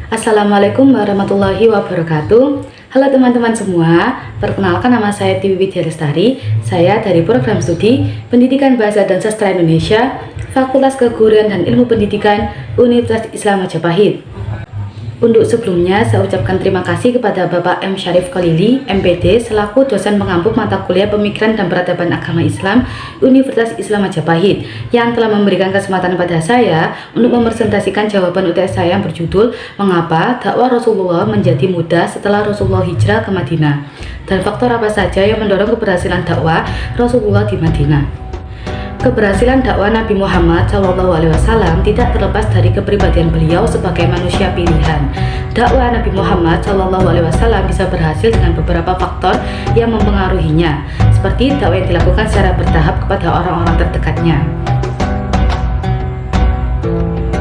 Assalamualaikum warahmatullahi wabarakatuh. Halo teman-teman semua, perkenalkan nama saya Tiwi Widya Lestari. Saya dari program studi Pendidikan Bahasa dan Sastra Indonesia, Fakultas Keguruan dan Ilmu Pendidikan Universitas Islam Majapahit. Untuk sebelumnya, saya ucapkan terima kasih kepada Bapak M. Syarif Khalili, MPD, selaku dosen pengampu mata kuliah Pemikiran dan Peradaban Agama Islam Universitas Islam Majapahit, yang telah memberikan kesempatan pada saya untuk mempresentasikan jawaban UTS saya yang berjudul Mengapa dakwah Rasulullah menjadi mudah setelah Rasulullah hijrah ke Madinah, dan faktor apa saja yang mendorong keberhasilan dakwah Rasulullah di Madinah. Keberhasilan dakwah Nabi Muhammad SAW tidak terlepas dari kepribadian beliau sebagai manusia pilihan. Dakwah Nabi Muhammad SAW bisa berhasil dengan beberapa faktor yang mempengaruhinya, seperti dakwah yang dilakukan secara bertahap kepada orang-orang terdekatnya.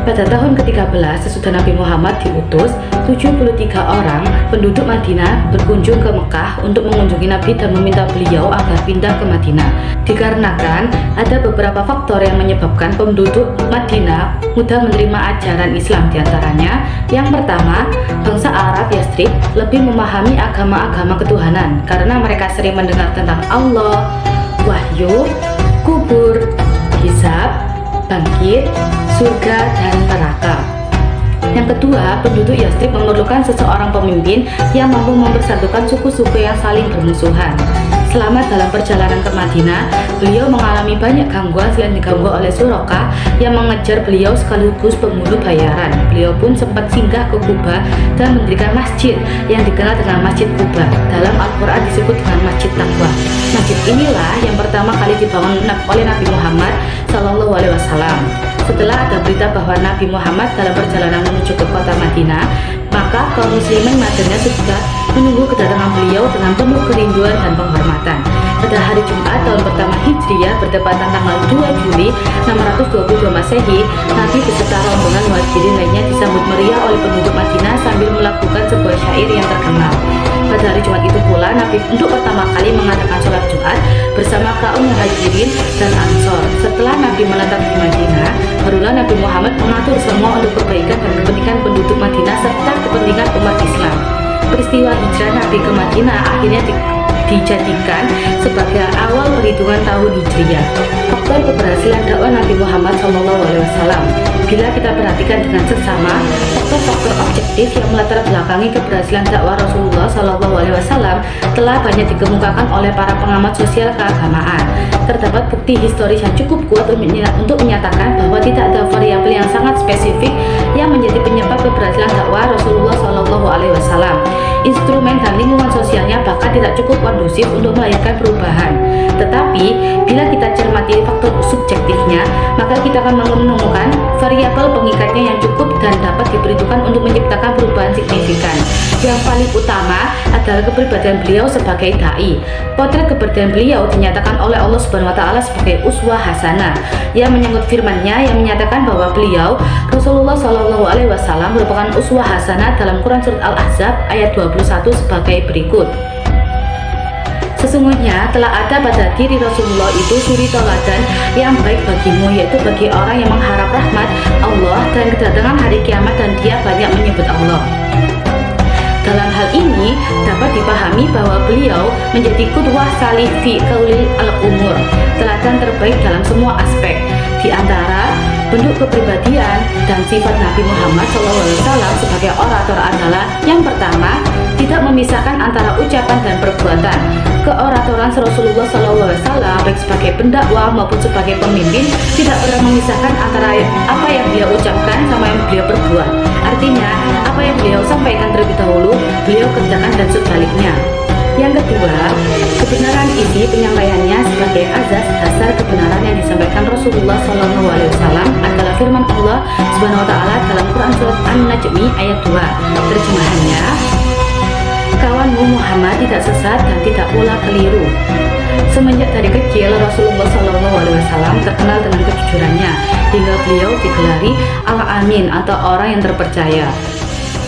Pada tahun ke-13 sesudah Nabi Muhammad diutus, 73 orang penduduk Madinah berkunjung ke Mekah untuk mengunjungi Nabi dan meminta beliau agar pindah ke Madinah. Dikarenakan ada beberapa faktor yang menyebabkan penduduk Madinah mudah menerima ajaran Islam, diantaranya yang pertama, bangsa Arab Yathrib lebih memahami agama-agama ketuhanan karena mereka sering mendengar tentang Allah, wahyu, kubur, hisab, bangkit, surga, dan neraka. Yang kedua, penduduk Yathrib memerlukan seseorang pemimpin yang mampu mempersatukan suku-suku yang saling bermusuhan. Selama dalam perjalanan ke Madinah, beliau mengalami banyak gangguan selain diganggu oleh Suraqah yang mengejar beliau sekaligus pembunuh bayaran. Beliau pun sempat singgah ke Kuba dan mendirikan masjid yang dikenal dengan Masjid Kuba. Dalam Al-Quran disebut dengan Masjid Taqwa. Masjid inilah yang pertama kali dibangun oleh Nabi Muhammad SAW. Setelah ada berita bahwa Nabi Muhammad dalam perjalanan menuju ke kota Madinah, maka kaum muslimin Madinah sudah menunggu kedatangan beliau dengan penuh kerinduan dan penghormatan. Pada hari Jumat tahun pertama Hijriah bertepatan tanggal 2 Juli 622 Masehi, Nabi beserta rombongan muhajirin lainnya disambut meriah oleh penduduk Madinah sambil melakukan sebuah syair yang terkenal. Pada hari Jumat itu pula, Nabi untuk pertama kali mengadakan sholat Jumat bersama kaum muhajirin dan ansor. Setelah Nabi menetap di Madinah, barulah Nabi Muhammad mengatur semua untuk kebaikan dan kepentingan penduduk Madinah serta kepentingan umat Islam. Peristiwa hijrah Nabi ke Madinah akhirnya dijadikan sebagai awal perhitungan tahun Hijriah. Faktor keberhasilan dakwah Nabi Muhammad SAW. Bila kita perhatikan dengan seksama, faktor-faktor objektif yang melatar belakangi keberhasilan dakwah Rasulullah SAW telah banyak dikemukakan oleh para pengamat sosial keagamaan. Terdapat bukti historis yang cukup kuat untuk menyatakan bahwa tidak ada variabel yang sangat spesifik yang menjadi penyebab keberhasilan dakwah Rasulullah SAW. Instrumen dan lingkungan sosialnya bahkan tidak cukup kondusif untuk melahirkan perubahan. Tetapi, bila kita cermati faktor subjektifnya, maka kita akan menemukan variabel pengikatnya yang cukup dan dapat diperhitungkan untuk menciptakan perubahan signifikan. Yang paling utama adalah kepribadian beliau sebagai dai. Potret kepribadian beliau dinyatakan oleh Allah Subhanahu wa taala sebagai uswah hasanah, yang menyangkut firman-Nya yang menyatakan bahwa beliau Rasulullah SAW merupakan uswah hasanah dalam Quran surat Al-Ahzab ayat 21 sebagai berikut. Sesungguhnya telah ada pada diri Rasulullah itu suri tauladan yang baik bagimu, yaitu bagi orang yang mengharap rahmat Allah dan kedatangan hari kiamat dan dia banyak menyebut Allah. Dalam hal ini dapat dipahami bahwa beliau menjadi qudwah salih fi qaulil al-umur, teladan terbaik dalam semua aspek. Di antara bentuk kepribadian dan sifat Nabi Muhammad SAW sebagai orator adalah yang pertama, tidak memisahkan antara ucapan dan perbuatan. Keoratoran Rasulullah SAW baik sebagai pendakwah maupun sebagai pemimpin tidak pernah memisahkan antara apa yang beliau ucapkan sama yang beliau perbuat. Artinya, apa yang beliau sampaikan terlebih dahulu, beliau kerjakan dan sebaliknya. Yang kedua, kebenaran isi penyampaiannya sebagai azas dasar kebenaran yang disampaikan Rasulullah SAW adalah firman Allah Subhanahu wa taala dalam Quran surat An-Najmi ayat 2. Terjemahannya, kawanmu Muhammad tidak sesat dan tidak pula keliru. Semenjak dari kecil Rasulullah SAW terkenal dengan kejujurannya hingga beliau digelari Al-Amin atau orang yang terpercaya.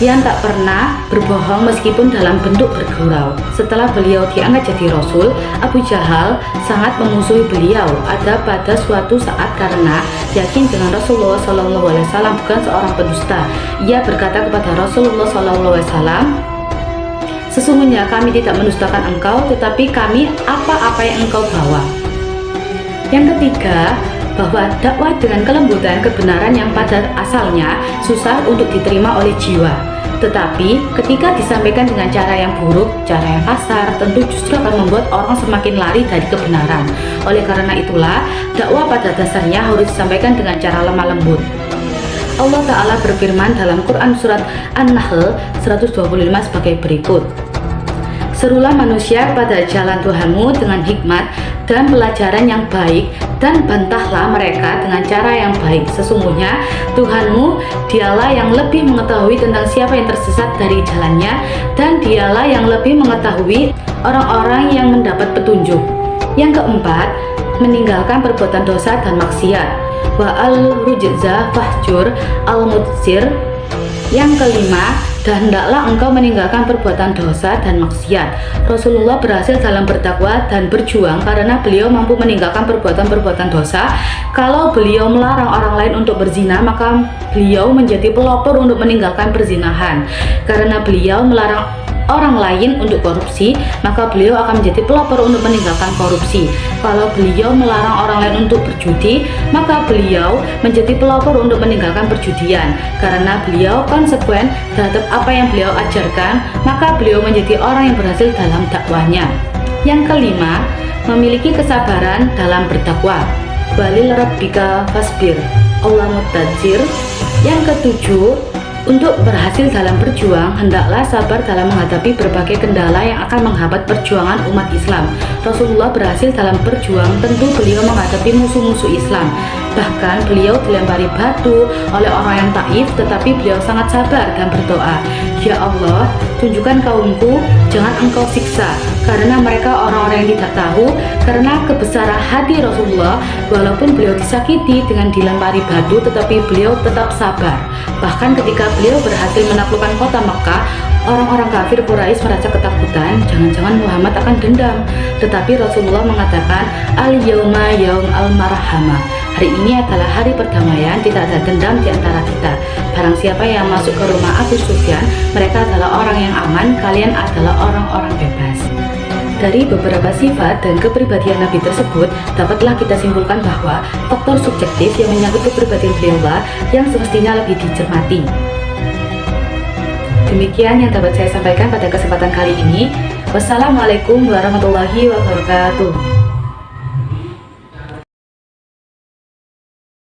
yang tak pernah berbohong meskipun dalam bentuk bergurau. Setelah beliau diangkat jadi Rasul, Abu Jahal sangat memusuhi beliau ada pada suatu saat karena yakin dengan Rasulullah SAW bukan seorang pendusta. Ia berkata kepada Rasulullah SAW, "Sesungguhnya kami tidak mendustakan engkau, tetapi kami apa-apa yang engkau bawa." Yang ketiga, bahwa dakwah dengan kelembutan kebenaran yang pada asalnya susah untuk diterima oleh jiwa. Tetapi ketika disampaikan dengan cara yang buruk, cara yang kasar, tentu justru akan membuat orang semakin lari dari kebenaran. Oleh karena itulah, dakwah pada dasarnya harus disampaikan dengan cara lemah lembut. Allah Ta'ala berfirman dalam Quran Surat An-Nahl 125 sebagai berikut. "Serulah manusia pada jalan Tuhanmu dengan hikmat dan pelajaran yang baik, dan bantahlah mereka dengan cara yang baik. Sesungguhnya Tuhanmu dialah yang lebih mengetahui tentang siapa yang tersesat dari jalannya, dan dialah yang lebih mengetahui orang-orang yang mendapat petunjuk." Yang keempat, meninggalkan perbuatan dosa dan maksiat. Wa al-rujza fahjur al-mudsir. Yang kelima, dan hendaklah engkau meninggalkan perbuatan dosa dan maksiat. Rasulullah berhasil dalam berdakwah dan berjuang karena beliau mampu meninggalkan perbuatan-perbuatan dosa. Kalau beliau melarang orang lain untuk berzina, maka beliau menjadi pelopor untuk meninggalkan perzinahan. Karena beliau melarang orang lain untuk korupsi, maka beliau akan menjadi pelopor untuk meninggalkan korupsi. Kalau beliau melarang orang lain untuk berjudi, maka beliau menjadi pelopor untuk meninggalkan perjudian. Karena beliau konsekuen terhadap apa yang beliau ajarkan, maka beliau menjadi orang yang berhasil dalam dakwahnya. Yang kelima, memiliki kesabaran dalam berdakwah. Walil rabbika fasbir, Allah mutadzir. Yang ketujuh, untuk berhasil dalam berjuang, hendaklah sabar dalam menghadapi berbagai kendala yang akan menghambat perjuangan umat Islam. Rasulullah berhasil dalam berjuang, tentu beliau menghadapi musuh-musuh Islam. Bahkan beliau dilempari batu oleh orang yang taif, tetapi beliau sangat sabar dan berdoa, "Ya Allah, tunjukkan kaumku, jangan engkau siksa, karena mereka orang-orang yang tidak tahu." Karena kebesaran hati Rasulullah, walaupun beliau disakiti dengan dilempari batu, tetapi beliau tetap sabar. Bahkan ketika beliau berhasil menaklukkan kota Mekah, orang-orang kafir Quraisy merasa ketakutan, jangan-jangan Muhammad akan dendam. Tetapi Rasulullah mengatakan, "Al-yauma yaum al-marhamah." Hari ini adalah hari perdamaian, tidak ada dendam di antara kita. Barang siapa yang masuk ke rumah Abu Sufyan, mereka adalah orang yang aman, kalian adalah orang-orang bebas. Dari beberapa sifat dan kepribadian Nabi tersebut, dapatlah kita simpulkan bahwa faktor subjektif yang menyangkut kepribadian beliaulah yang semestinya lebih dicermati. Demikian yang dapat saya sampaikan pada kesempatan kali ini. Wassalamualaikum warahmatullahi wabarakatuh.